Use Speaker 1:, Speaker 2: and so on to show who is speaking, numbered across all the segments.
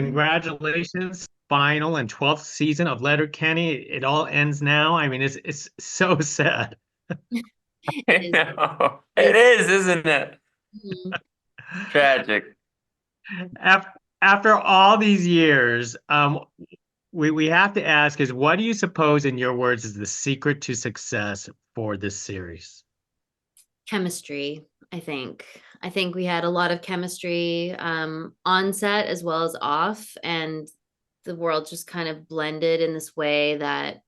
Speaker 1: Congratulations, final and 12th season of Letterkenny. It all ends now. I mean, it's so sad.
Speaker 2: It
Speaker 3: I
Speaker 2: is.
Speaker 3: know.
Speaker 2: It
Speaker 3: It is, isn't it?
Speaker 2: is.
Speaker 3: Tragic.
Speaker 1: After all these years, we have to ask is what do you suppose, in your words, is the secret to success for this series?
Speaker 2: Chemistry, I think. I think we had a lot of chemistry on set as well as off, and the world just kind of blended in this way that,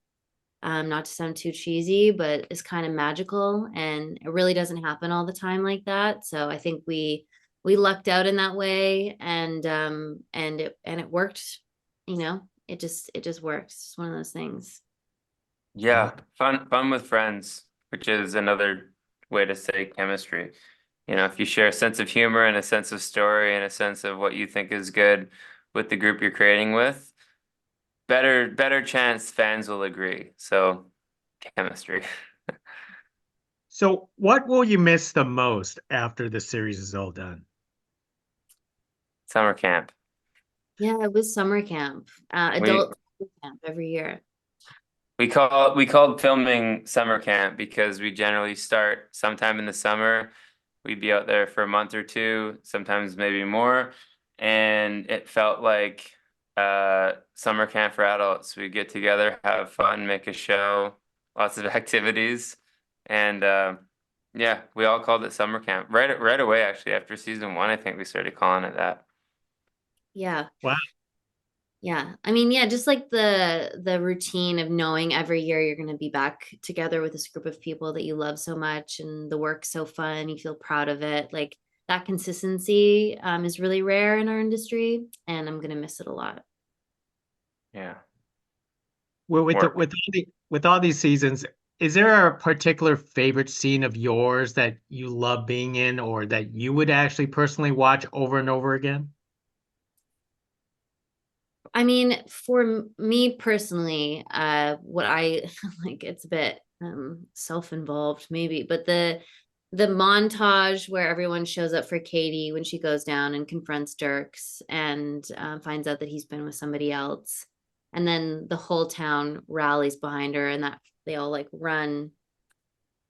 Speaker 2: not to sound too cheesy, but is kind of magical, and it really doesn't happen all the time like that. So I think we lucked out in that way, and it worked. It just works. It's one of those things.
Speaker 3: Yeah, fun with friends, which is another way to say chemistry. If you share a sense of humor and a sense of story and a sense of what you think is good with the group you're creating with, better chance fans will agree. So, chemistry.
Speaker 1: So, what will you miss the most after the series is all done?
Speaker 3: Summer camp.
Speaker 2: Yeah, it was summer camp,
Speaker 3: We
Speaker 2: adult camp every year.
Speaker 3: we called filming summer camp because we generally start sometime in the summer. We'd be out there for a month or two, sometimes maybe more, and it felt like summer camp for adults. We'd get together, have fun, make a show, lots of activities, and yeah, we all called it summer camp right away. Actually, after season one, I think we started calling it that.
Speaker 2: Yeah.
Speaker 1: Wow.
Speaker 2: Yeah. I mean, yeah, just like the routine of knowing every year you're going to be back together with this group of people that you love so much, and the work's so fun, you feel proud of it. Like that consistency is really rare in our industry, and I'm going to miss it a lot.
Speaker 3: Yeah,
Speaker 1: Well,
Speaker 3: work.
Speaker 1: with all these seasons, is there a particular favorite scene of yours that you love being in, or that you would actually personally watch over and over again?
Speaker 2: I mean, for me personally, what I like, it's a bit self-involved maybe, but the montage where everyone shows up for Katie when she goes down and confronts Dirks and finds out that he's been with somebody else, and then the whole town rallies behind her, and that they all like run.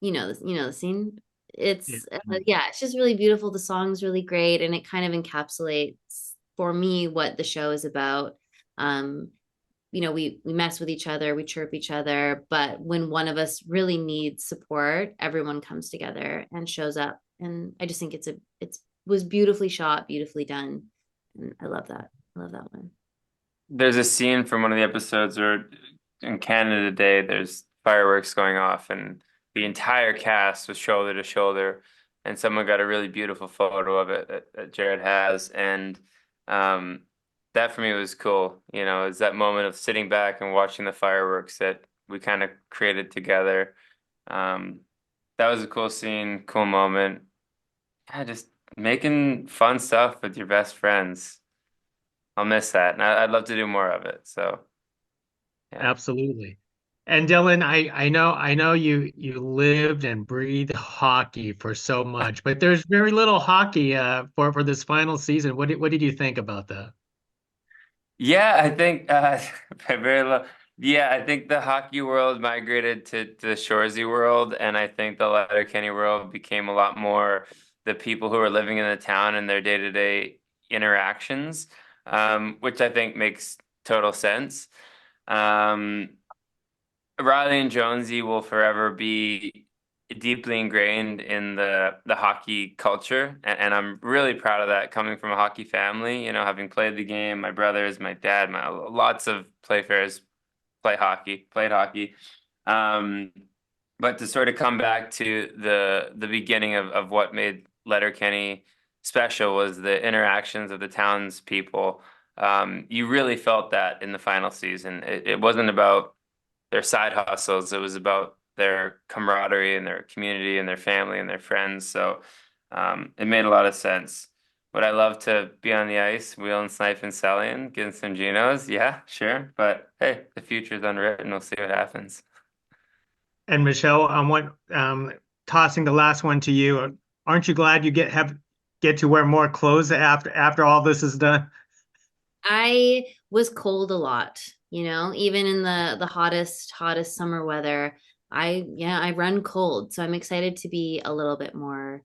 Speaker 2: The scene.
Speaker 1: Yeah.
Speaker 2: Yeah, it's just really beautiful. The song's really great, and it kind of encapsulates for me what the show is about. Um, we mess with each other, we chirp each other, but when one of us really needs support, everyone comes together and shows up. And I just think it's was beautifully shot, beautifully done, and I love that. I love that one.
Speaker 3: There's a scene from one of the episodes where in Canada Day, there's fireworks going off, and the entire cast was shoulder to shoulder, and someone got a really beautiful photo of it that Jared has, and um, that for me was cool. It's that moment of sitting back and watching the fireworks that we kind of created together. Um, that was a cool scene, cool moment. Yeah, just making fun stuff with your best friends. I'll miss that, and I'd love to do more of it. So, yeah.
Speaker 1: Absolutely. And Dylan, I know you lived and breathed hockey for so much, but there's very little hockey for this final season. What did you think about that?
Speaker 3: Yeah, I think very low. Yeah, I think the hockey world migrated to the Shoresy world, and I think the Letterkenny world became a lot more the people who are living in the town and their day-to-day interactions, which I think makes total sense. Um, Riley and Jonesy will forever be deeply ingrained in the hockey culture, and I'm really proud of that coming from a hockey family. Having played the game, my brothers, my dad, lots of Playfairs played hockey. Um, but to sort of come back to the beginning of what made Letterkenny special was the interactions of the townspeople. You really felt that in the final season. It wasn't about their side hustles. It was about their camaraderie and their community and their family and their friends. So it made a lot of sense. Would I love to be on the ice, wheeling, sniping, selling, getting some Genos? Yeah, sure. But hey, the future's unwritten. We'll see what happens.
Speaker 1: And Michelle, tossing the last one to you. Aren't you glad you get to wear more clothes after all this is done?
Speaker 2: I was cold a lot, even in the hottest summer weather. I run cold, so I'm excited to be a little bit more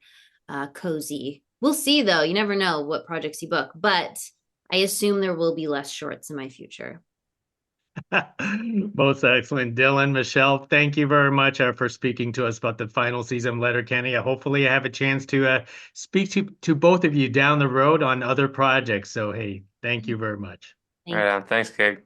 Speaker 2: cozy. We'll see though. You never know what projects you book, but I assume there will be less shorts in my future.
Speaker 1: Most excellent. Dylan, Michelle, thank you very much for speaking to us about the final season of Letterkenny. Hopefully, I have a chance to speak to both of you down the road on other projects. So, hey, thank you very much.
Speaker 2: Thank
Speaker 3: Right on. Thanks, Kig.